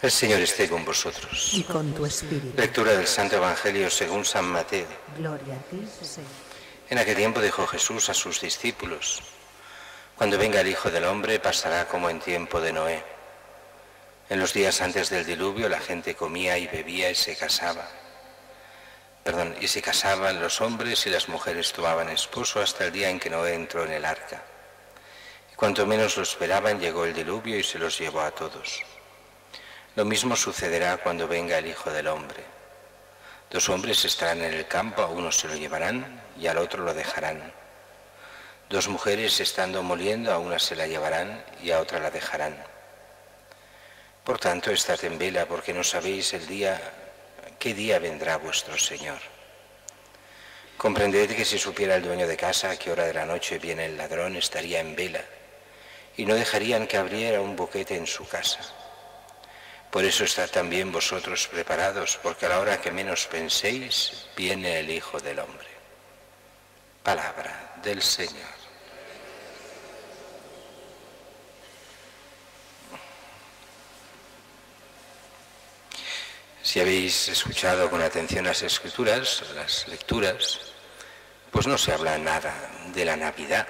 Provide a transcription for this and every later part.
El Señor esté con vosotros. Y con tu espíritu. Lectura del Santo Evangelio según San Mateo. Gloria a ti, Señor. En aquel tiempo dijo Jesús a sus discípulos: Cuando venga el Hijo del Hombre pasará como en tiempo de Noé. En los días antes del diluvio la gente comía y bebía y se casaba. Y se casaban los hombres y las mujeres tomaban esposo hasta el día en que Noé entró en el arca. Y cuanto menos lo esperaban, llegó el diluvio y se los llevó a todos. Lo mismo sucederá cuando venga el Hijo del Hombre. 2 hombres estarán en el campo, a uno se lo llevarán y al otro lo dejarán. 2 mujeres estando moliendo, a una se la llevarán y a otra la dejarán. Por tanto, estad en vela, porque no sabéis qué día vendrá vuestro Señor. Comprended que si supiera el dueño de casa a qué hora de la noche viene el ladrón, estaría en vela, y no dejarían que abriera un boquete en su casa. Por eso estad también vosotros preparados, porque a la hora que menos penséis, viene el Hijo del Hombre. Palabra del Señor. Si habéis escuchado con atención las Escrituras, las lecturas, pues no se habla nada de la Navidad,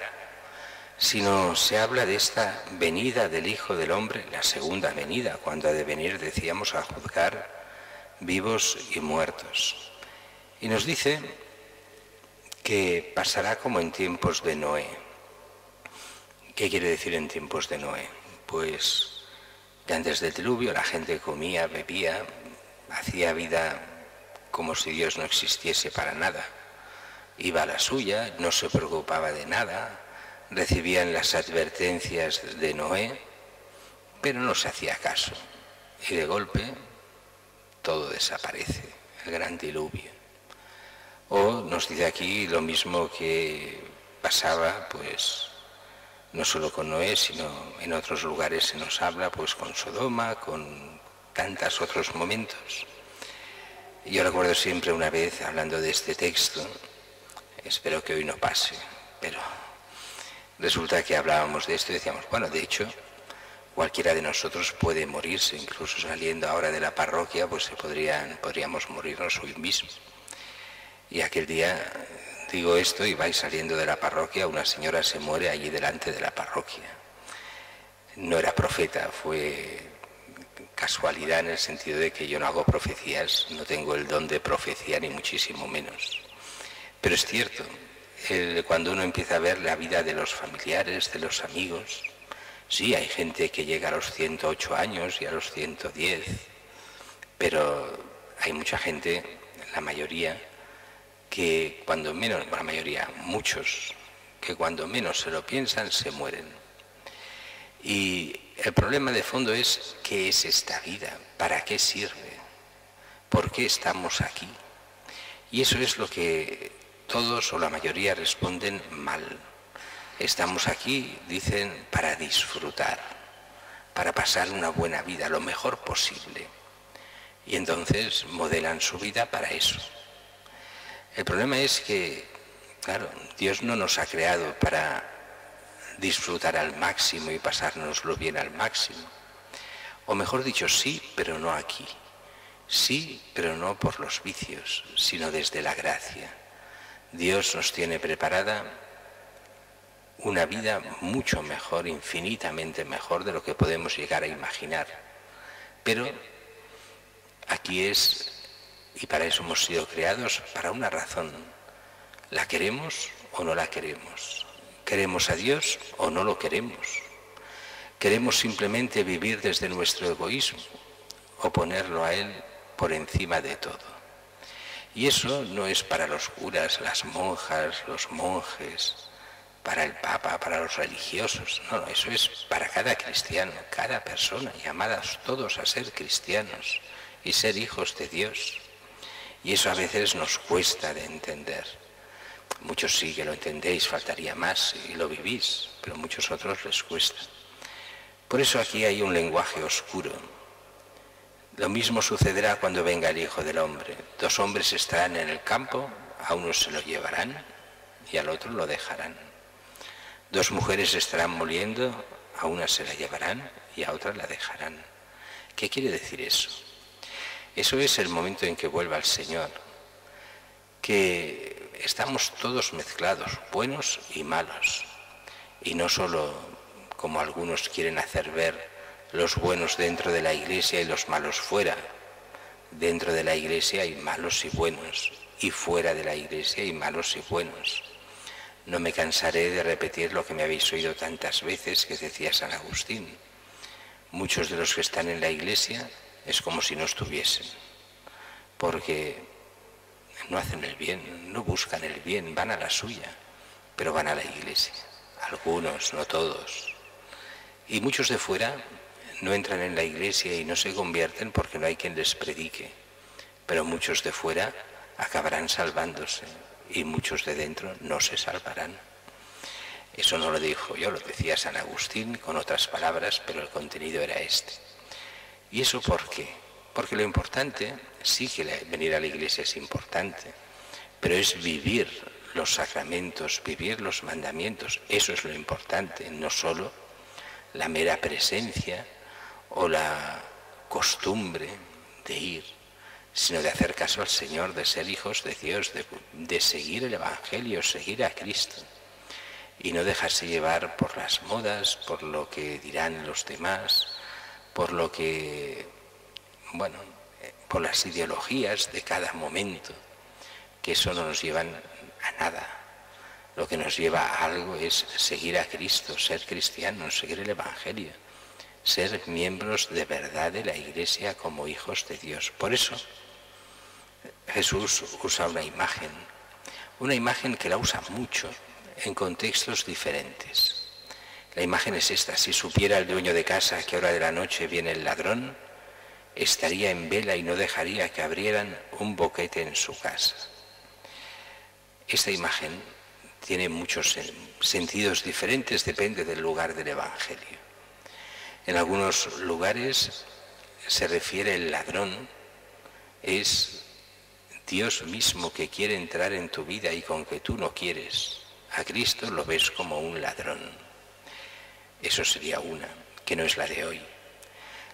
sino se habla de esta venida del Hijo del Hombre, la segunda venida, cuando ha de venir, decíamos, a juzgar vivos y muertos. Y nos dice que pasará como en tiempos de Noé. ¿Qué quiere decir en tiempos de Noé? Pues que antes del diluvio la gente comía, bebía, hacía vida como si Dios no existiese para nada. Iba a la suya, no se preocupaba de nada, recibían las advertencias de Noé, pero no se hacía caso. Y de golpe todo desaparece, el gran diluvio. O nos dice aquí lo mismo que pasaba, pues, no solo con Noé, sino en otros lugares se nos habla, pues, con Sodoma, con tantos otros momentos. Yo recuerdo siempre una vez, hablando de este texto, espero que hoy no pase, pero resulta que hablábamos de esto y decíamos, bueno, de hecho, cualquiera de nosotros puede morirse, incluso saliendo ahora de la parroquia, pues podríamos morirnos hoy mismo. Y aquel día digo esto y vais saliendo de la parroquia, una señora se muere allí delante de la parroquia. No era profeta, fue casualidad en el sentido de que yo no hago profecías, no tengo el don de profecía ni muchísimo menos. Pero es cierto, cuando uno empieza a ver la vida de los familiares, de los amigos, sí, hay gente que llega a los 108 años y a los 110, pero hay mucha gente, la mayoría, que cuando menos, la mayoría, muchos, que cuando menos se lo piensan, se mueren. Y el problema de fondo es, ¿qué es esta vida? ¿Para qué sirve? ¿Por qué estamos aquí? Y eso es lo que todos o la mayoría responden mal. Estamos aquí, dicen, para disfrutar, para pasar una buena vida, lo mejor posible. Y entonces modelan su vida para eso. El problema es que, claro, Dios no nos ha creado para disfrutar al máximo y pasárnoslo bien al máximo. O mejor dicho, sí, pero no aquí. Sí, pero no por los vicios, sino desde la gracia. Dios nos tiene preparada una vida mucho mejor, infinitamente mejor de lo que podemos llegar a imaginar. Pero aquí es, y para eso hemos sido creados, para una razón. ¿La queremos o no la queremos? ¿Queremos a Dios o no lo queremos? ¿Queremos simplemente vivir desde nuestro egoísmo o ponerlo a Él por encima de todo? Y eso no es para los curas, las monjas, los monjes, para el Papa, para los religiosos. No, eso es para cada cristiano, cada persona, llamadas todos a ser cristianos y ser hijos de Dios. Y eso a veces nos cuesta de entender. Muchos sí que lo entendéis, faltaría más y lo vivís, pero a muchos otros les cuesta. Por eso aquí hay un lenguaje oscuro. Lo mismo sucederá cuando venga el Hijo del Hombre. 2 hombres estarán en el campo, a uno se lo llevarán y al otro lo dejarán. 2 mujeres estarán moliendo, a una se la llevarán y a otra la dejarán. ¿Qué quiere decir eso? Eso es el momento en que vuelva el Señor, que estamos todos mezclados, buenos y malos, y no solo como algunos quieren hacer ver, los buenos dentro de la Iglesia y los malos fuera. Dentro de la Iglesia hay malos y buenos, y fuera de la Iglesia hay malos y buenos. No me cansaré de repetir lo que me habéis oído tantas veces que decía San Agustín. Muchos de los que están en la Iglesia es como si no estuviesen, porque no hacen el bien, no buscan el bien, van a la suya, pero van a la Iglesia. Algunos, no todos. Y muchos de fuera no entran en la Iglesia y no se convierten porque no hay quien les predique, pero muchos de fuera acabarán salvándose y muchos de dentro no se salvarán. Eso no lo dijo yo, lo decía San Agustín con otras palabras, pero el contenido era este. ¿Y eso por qué? Porque lo importante, sí que venir a la Iglesia es importante, pero es vivir los sacramentos, vivir los mandamientos. Eso es lo importante, no solo la mera presencia o la costumbre de ir, sino de hacer caso al Señor, de ser hijos de Dios, de seguir el Evangelio, seguir a Cristo. Y no dejarse llevar por las modas, por lo que dirán los demás, por lo que, bueno, por las ideologías de cada momento, que eso no nos llevan a nada. Lo que nos lleva a algo es seguir a Cristo, ser cristianos, seguir el Evangelio, ser miembros de verdad de la Iglesia como hijos de Dios. Por eso Jesús usa una imagen que la usa mucho en contextos diferentes. La imagen es esta: si supiera el dueño de casa a qué hora de la noche viene el ladrón, estaría en vela y no dejaría que abrieran un boquete en su casa. Esta imagen tiene muchos sentidos diferentes, depende del lugar del Evangelio. En algunos lugares se refiere el ladrón, es Dios mismo que quiere entrar en tu vida y con que tú no quieres. A Cristo lo ves como un ladrón. Eso sería una, que no es la de hoy.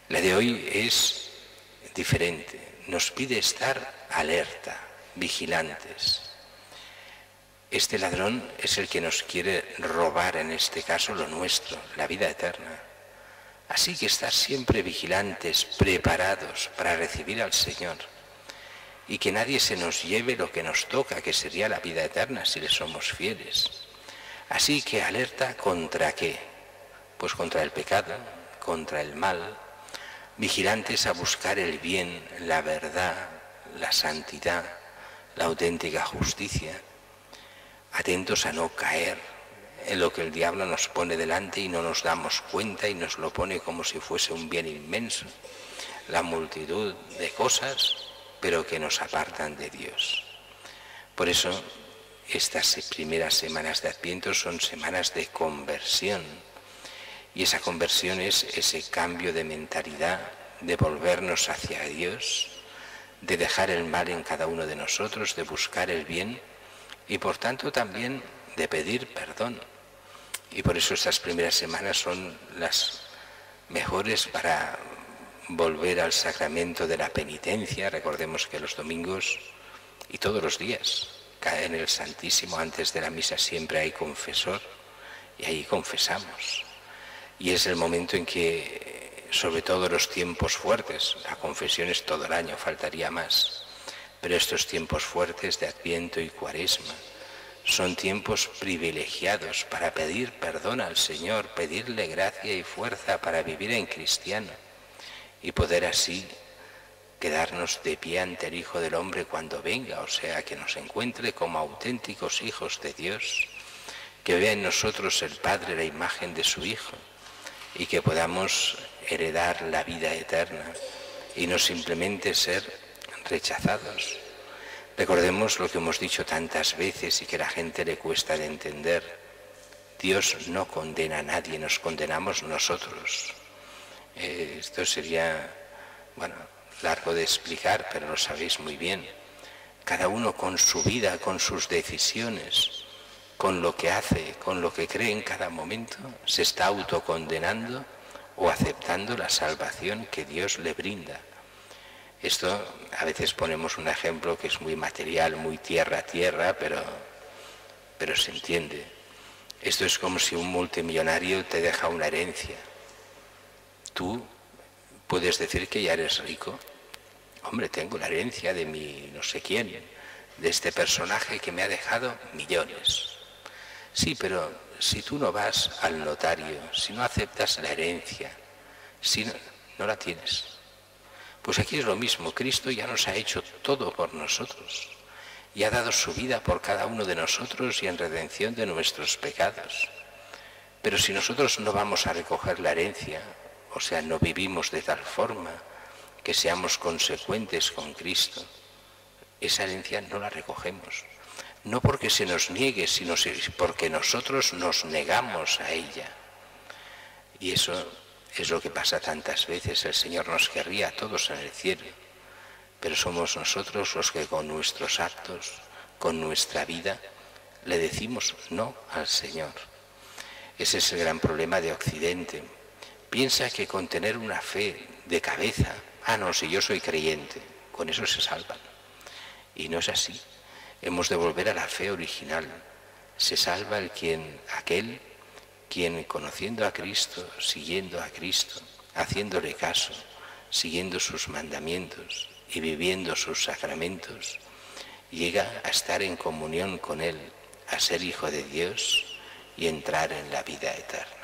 La de hoy es diferente. Nos pide estar alerta, vigilantes. Este ladrón es el que nos quiere robar, en este caso, lo nuestro, la vida eterna. Así que estar siempre vigilantes, preparados para recibir al Señor. Y que nadie se nos lleve lo que nos toca, que sería la vida eterna si le somos fieles. Así que alerta, ¿contra qué? Pues contra el pecado, contra el mal, vigilantes a buscar el bien, la verdad, la santidad, la auténtica justicia, atentos a no caer en lo que el diablo nos pone delante y no nos damos cuenta y nos lo pone como si fuese un bien inmenso, la multitud de cosas, pero que nos apartan de Dios. Por eso, estas primeras semanas de Adviento son semanas de conversión. Y esa conversión es ese cambio de mentalidad, de volvernos hacia Dios, de dejar el mal en cada uno de nosotros, de buscar el bien y por tanto también de pedir perdón. Y por eso estas primeras semanas son las mejores para volver al sacramento de la penitencia. Recordemos que los domingos y todos los días en el Santísimo, antes de la misa, siempre hay confesor y ahí confesamos. Y es el momento en que, sobre todo los tiempos fuertes, la confesión es todo el año, faltaría más, pero estos tiempos fuertes de Adviento y Cuaresma son tiempos privilegiados para pedir perdón al Señor, pedirle gracia y fuerza para vivir en cristiano y poder así quedarnos de pie ante el Hijo del Hombre cuando venga, o sea, que nos encuentre como auténticos hijos de Dios, que vea en nosotros el Padre la imagen de su Hijo y que podamos heredar la vida eterna y no simplemente ser rechazados. Recordemos lo que hemos dicho tantas veces y que a la gente le cuesta de entender. Dios no condena a nadie, nos condenamos nosotros. Esto sería, bueno, largo de explicar, pero lo sabéis muy bien. Cada uno con su vida, con sus decisiones, con lo que hace, con lo que cree en cada momento, se está autocondenando o aceptando la salvación que Dios le brinda. Esto a veces ponemos un ejemplo que es muy material, muy tierra a tierra, pero se entiende. Esto es como si un multimillonario te deja una herencia. Tú puedes decir que ya eres rico. Hombre, tengo la herencia de mi no sé quién, de este personaje que me ha dejado millones. Sí, pero si tú no vas al notario, si no aceptas la herencia, si no la tienes. Pues aquí es lo mismo, Cristo ya nos ha hecho todo por nosotros y ha dado su vida por cada uno de nosotros y en redención de nuestros pecados. Pero si nosotros no vamos a recoger la herencia, o sea, no vivimos de tal forma que seamos consecuentes con Cristo, esa herencia no la recogemos. No porque se nos niegue, sino porque nosotros nos negamos a ella. Y eso es lo que pasa tantas veces. El Señor nos querría a todos en el cielo, pero somos nosotros los que con nuestros actos, con nuestra vida, le decimos no al Señor. Ese es el gran problema de Occidente. Piensa que con tener una fe de cabeza, no, si yo soy creyente, con eso se salvan. Y no es así. Hemos de volver a la fe original. Se salva aquel quien conociendo a Cristo, siguiendo a Cristo, haciéndole caso, siguiendo sus mandamientos y viviendo sus sacramentos, llega a estar en comunión con Él, a ser hijo de Dios y entrar en la vida eterna.